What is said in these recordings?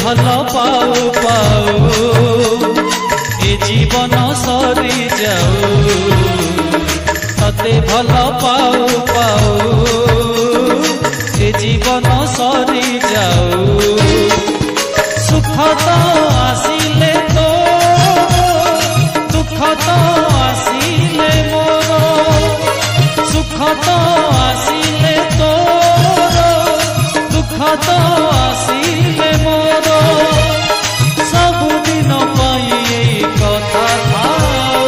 भल पाऊ पाऊ ए जीवन सरी जाऊ तते भल पाऊ पाऊ ए जीवन सरी जाऊ सुख तो आसिले तो दुख तो आसिले मोर सुख तो आसिले तो दुख तो आसिले मोर सबुदिन पाई कथा थाऊ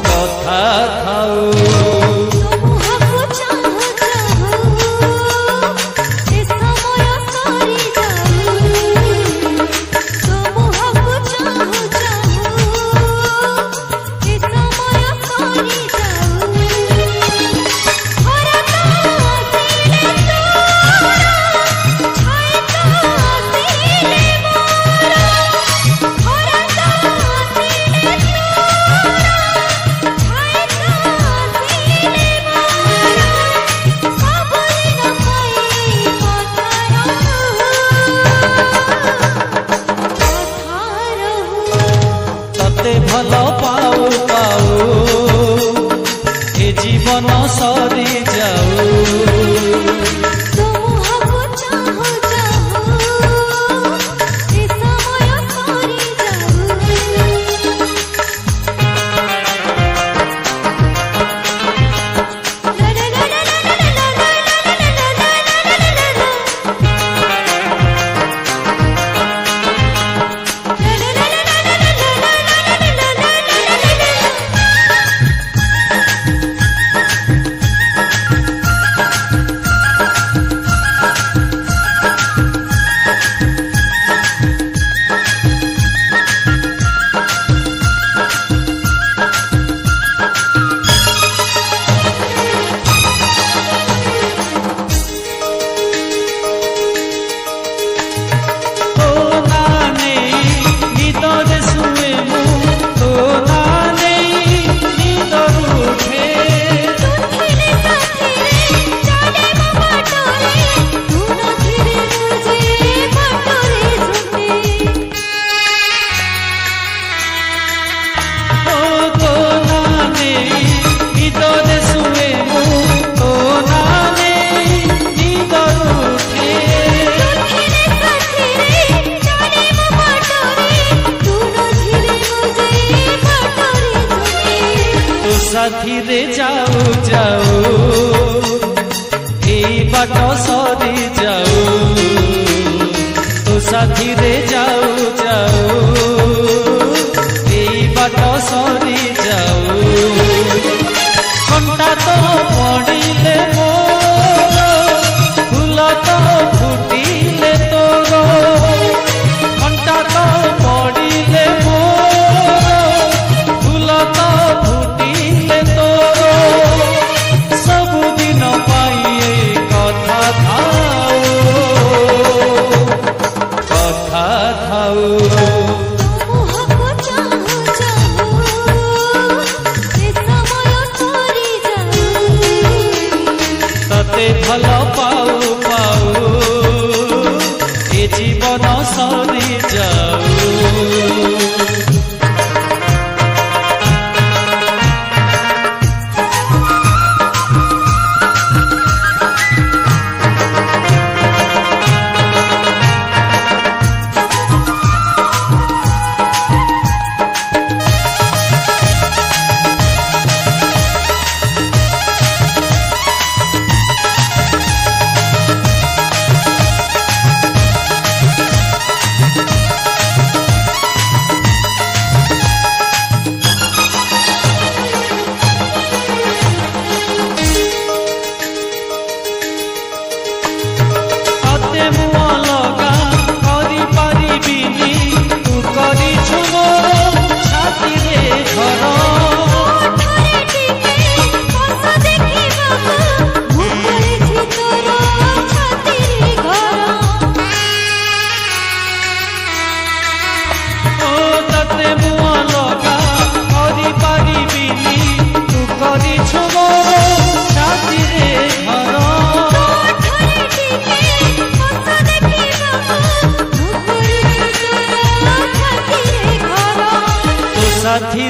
कथा थाऊ भल पाऊ पाऊ ए जीवन सरी जाऊ साथी रे जाऊ जाऊ ए बाट सरी जाऊ तो साथी रे जाऊ जाऊ ए बाट सरी जाऊ घंटा तो पड़िले मोर फूल तो फुटिले तोर घंटा तो पड़िले मोर फूल तो फुटिले तोर सबुदिन पाइए कथा थाऊ कथा थाऊ।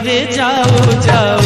रे जाओ जाओ